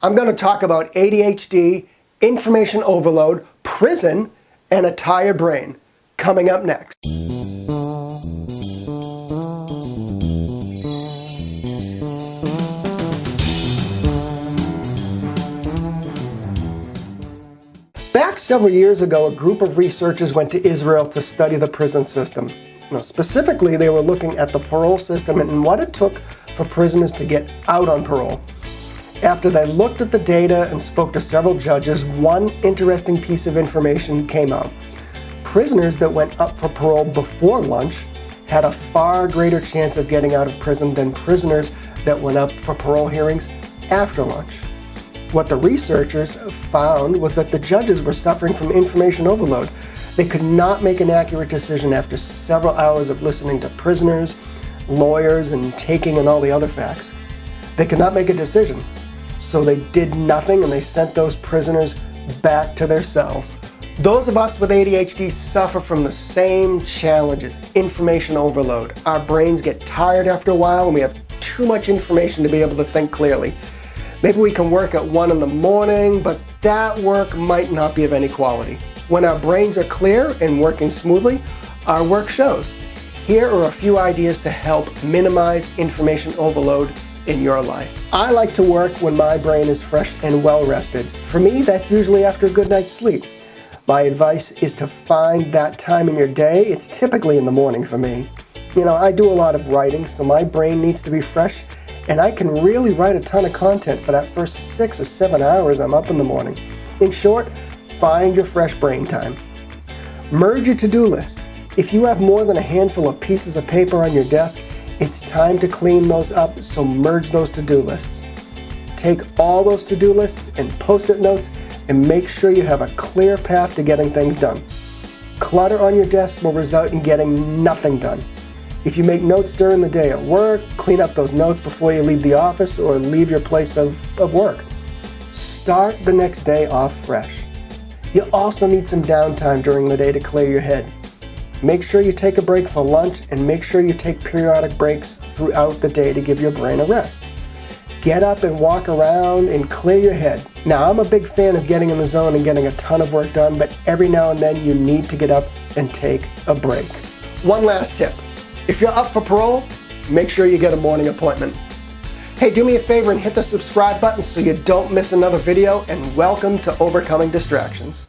I'm going to talk about ADHD, information overload, prison, and a tired brain. Coming up next. Back several years ago, a group of researchers went to Israel to study the prison system. Specifically, they were looking at the parole system and what it took for prisoners to get out on parole. After they looked at the data and spoke to several judges, one interesting piece of information came out. Prisoners that went up for parole before lunch had a far greater chance of getting out of prison than prisoners that went up for parole hearings after lunch. What the researchers found was that the judges were suffering from information overload. They could not make an accurate decision after several hours of listening to prisoners, lawyers, and taking in all the other facts. They could not make a decision, so they did nothing and they sent those prisoners back to their cells. Those of us with ADHD suffer from the same challenges, information overload. Our brains get tired after a while and we have too much information to be able to think clearly. Maybe we can work at 1 in the morning, but that work might not be of any quality. When our brains are clear and working smoothly, our work shows. Here are a few ideas to help minimize information overload in your life. I like to work when my brain is fresh and well rested. For me, that's usually after a good night's sleep. My advice is to find that time in your day. It's typically in the morning for me. I do a lot of writing, so my brain needs to be fresh, and I can really write a ton of content for that first 6 or 7 hours I'm up in the morning. In short, find your fresh brain time. Merge your to-do list. If you have more than a handful of pieces of paper on your desk, it's time to clean those up, so merge those to-do lists. Take all those to-do lists and post-it notes and make sure you have a clear path to getting things done. Clutter on your desk will result in getting nothing done. If you make notes during the day at work, clean up those notes before you leave the office or leave your place of work. Start the next day off fresh. You also need some downtime during the day to clear your head. Make sure you take a break for lunch and make sure you take periodic breaks throughout the day to give your brain a rest. Get up and walk around and clear your head. Now, I'm a big fan of getting in the zone and getting a ton of work done, but every now and then you need to get up and take a break. One last tip. If you're up for parole, make sure you get a morning appointment. Hey, do me a favor and hit the subscribe button so you don't miss another video, and welcome to Overcoming Distractions.